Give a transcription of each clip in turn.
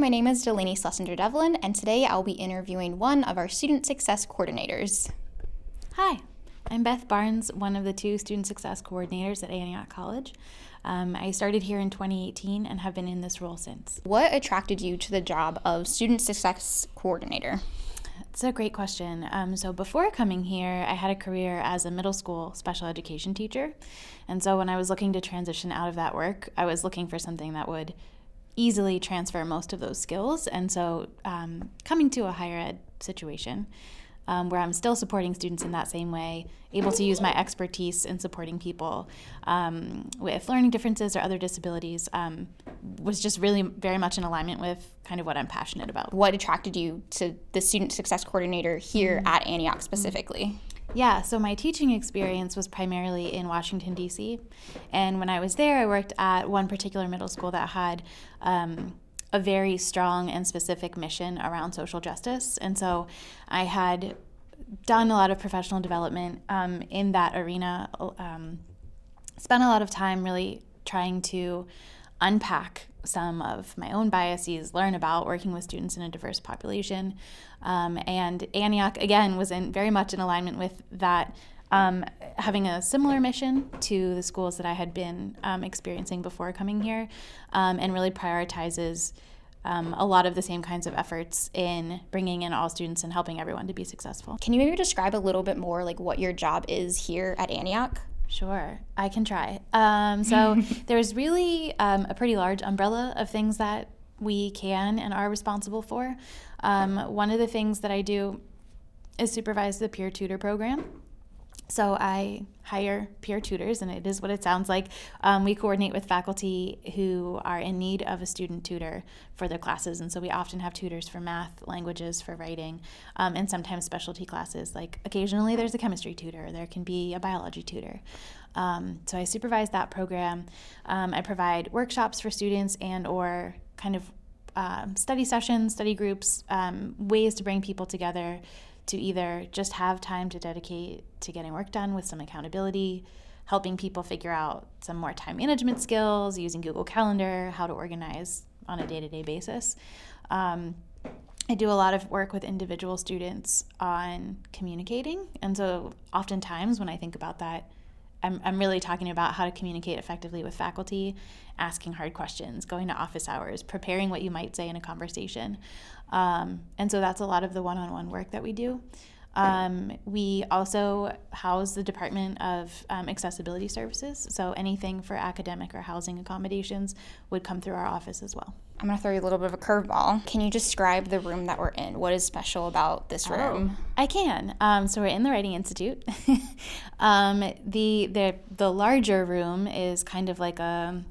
my name is Delaney Schlesinger-Devlin, and today I'll be interviewing one of our student success coordinators. Hi, I'm Beth Barnes, one of the two student success coordinators at Antioch College. I started here in 2018 and have been in this role since. What attracted you to the job of student success coordinator? It's a great question. So before coming here, I had a career as a middle school special education teacher. And so when I was looking to transition out of that work, I was looking for something that would easily transfer most of those skills. And so coming to a higher ed situation where I'm still supporting students in that same way, able to use my expertise in supporting people with learning differences or other disabilities, was just really very much in alignment with kind of what I'm passionate about. What attracted you to the student success coordinator here at Antioch specifically? Yeah, so my teaching experience was primarily in Washington, D.C. And when I was there, I worked at one particular middle school that had a very strong and specific mission around social justice. And so I had done a lot of professional development in that arena, spent a lot of time really trying to unpack some of my own biases, learn about working with students in a diverse population. And Antioch, again, was very much in alignment with that, having a similar mission to the schools that I had been experiencing before coming here, and really prioritizes a lot of the same kinds of efforts in bringing in all students and helping everyone to be successful. Can you maybe describe a little bit more like what your job is here at Antioch? Sure, I can try. So there's really a pretty large umbrella of things that we can and are responsible for. One of the things that I do is supervise the peer tutor program. So I hire peer tutors, and it is what it sounds like. We coordinate with faculty who are in need of a student tutor for their classes, and so we often have tutors for math, languages, for writing, and sometimes specialty classes. Like occasionally there's a chemistry tutor, there can be a biology tutor. So I supervise that program. I provide workshops for students and or kind of study sessions, study groups, ways to bring people together to either just have time to dedicate to getting work done with some accountability, helping people figure out some more time management skills, using Google Calendar, how to organize on a day-to-day basis. I do a lot of work with individual students on communicating, and so oftentimes when I think about that, I'm really talking about how to communicate effectively with faculty, asking hard questions, going to office hours, preparing what you might say in a conversation. And so that's a lot of the one-on-one work that we do. We also house the Department of Accessibility Services, so anything for academic or housing accommodations would come through our office as well. I'm going to throw you a little bit of a curveball. Can you describe the room that we're in? What is special about this room? I can. So we're in the Writing Institute. The larger room is kind of like a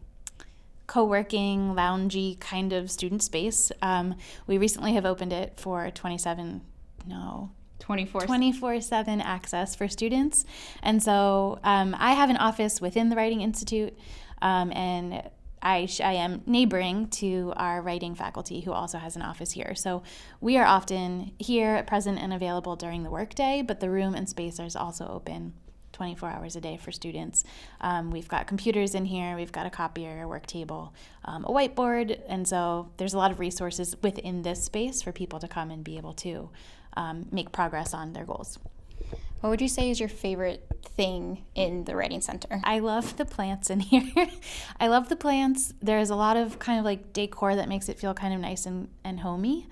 co-working, loungy kind of student space. We recently have opened it for 24/7 access for students. And so I have an office within the Writing Institute, and I am neighboring to our writing faculty who also has an office here. So we are often here, present, and available during the workday, but the room and space is also open 24 hours a day for students. We've got computers in here, we've got a copier, a work table, a whiteboard, and so there's a lot of resources within this space for people to come and be able to make progress on their goals. What would you say is your favorite thing in the Writing Center? I love the plants in here. I love the plants. There's a lot of kind of like decor that makes it feel kind of nice and homey.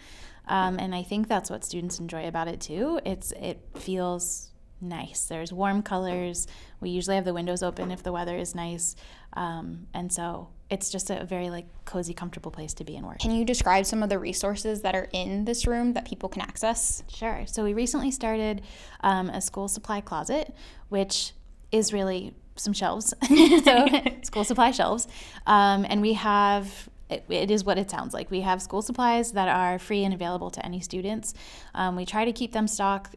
And I think that's what students enjoy about it too. It feels nice. There's warm colors. We usually have the windows open if the weather is nice. And so it's just a very like cozy, comfortable place to be and work. Can you describe some of the resources that are in this room that people can access? Sure. So we recently started a school supply closet, which is really some shelves. So school supply shelves. And we have it is what it sounds like. We have school supplies that are free and available to any students. We try to keep them stocked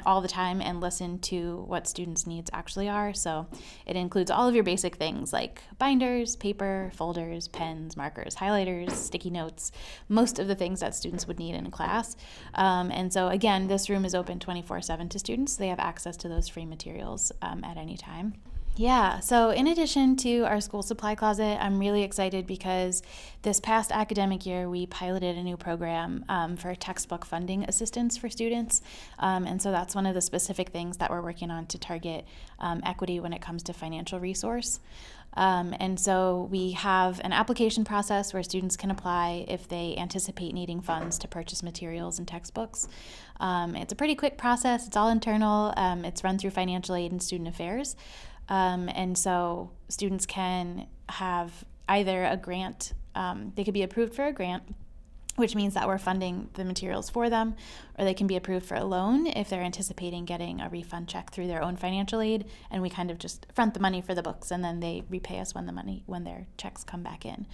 all the time and listen to what students' needs actually are. So it includes all of your basic things like binders, paper, folders, pens, markers, highlighters, sticky notes, most of the things that students would need in a class. And so again, this room is open 24/7 to students. They have access to those free materials at any time. Yeah, so in addition to our school supply closet, I'm really excited because this past academic year we piloted a new program for textbook funding assistance for students. And so that's one of the specific things that we're working on to target equity when it comes to financial resource. And so we have an application process where students can apply if they anticipate needing funds to purchase materials and textbooks. It's a pretty quick process. It's all internal. It's run through financial aid and student affairs. And so students can have either a grant, they could be approved for a grant, which means that we're funding the materials for them, or they can be approved for a loan if they're anticipating getting a refund check through their own financial aid, and we kind of just front the money for the books and then they repay us when their checks come back in.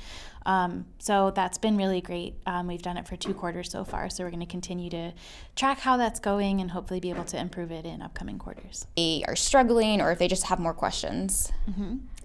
So that's been really great. We've done it for 2 quarters so far, so we're going to continue to track how that's going and hopefully be able to improve it in upcoming quarters. They are struggling, or if they just have more questions.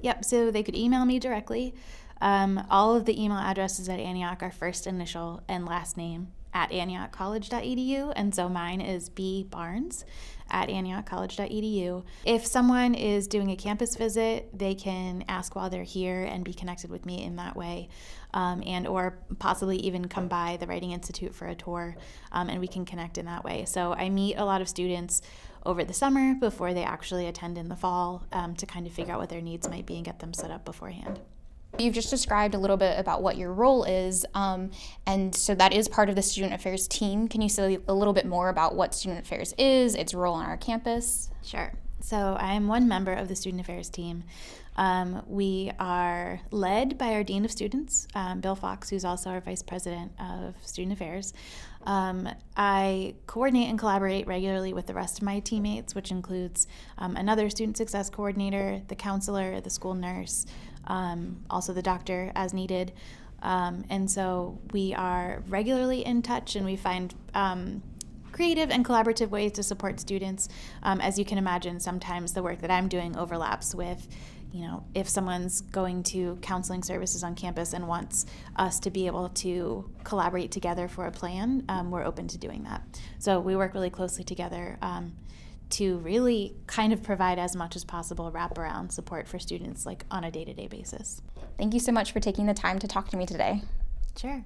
Yep, so they could email me directly. All of the email addresses at Antioch are first initial and last name at antiochcollege.edu, and so mine is bbarnes@antiochcollege.edu. If someone is doing a campus visit, they can ask while they're here and be connected with me in that way, and or possibly even come by the Writing Institute for a tour, and we can connect in that way. So I meet a lot of students over the summer before they actually attend in the fall, to kind of figure out what their needs might be and get them set up beforehand. You've just described a little bit about what your role is, and so that is part of the Student Affairs team. Can you say a little bit more about what Student Affairs is, its role on our campus? Sure. So I am one member of the Student Affairs team. We are led by our Dean of Students, Bill Fox, who's also our Vice President of Student Affairs. I coordinate and collaborate regularly with the rest of my teammates, which includes another Student Success Coordinator, the counselor, the school nurse, also the doctor as needed. And so we are regularly in touch, and we find creative and collaborative ways to support students. As you can imagine, sometimes the work that I'm doing overlaps with, if someone's going to counseling services on campus and wants us to be able to collaborate together for a plan, we're open to doing that. So we work really closely together to really kind of provide as much as possible wraparound support for students, like on a day-to-day basis. Thank you so much for taking the time to talk to me today. Sure.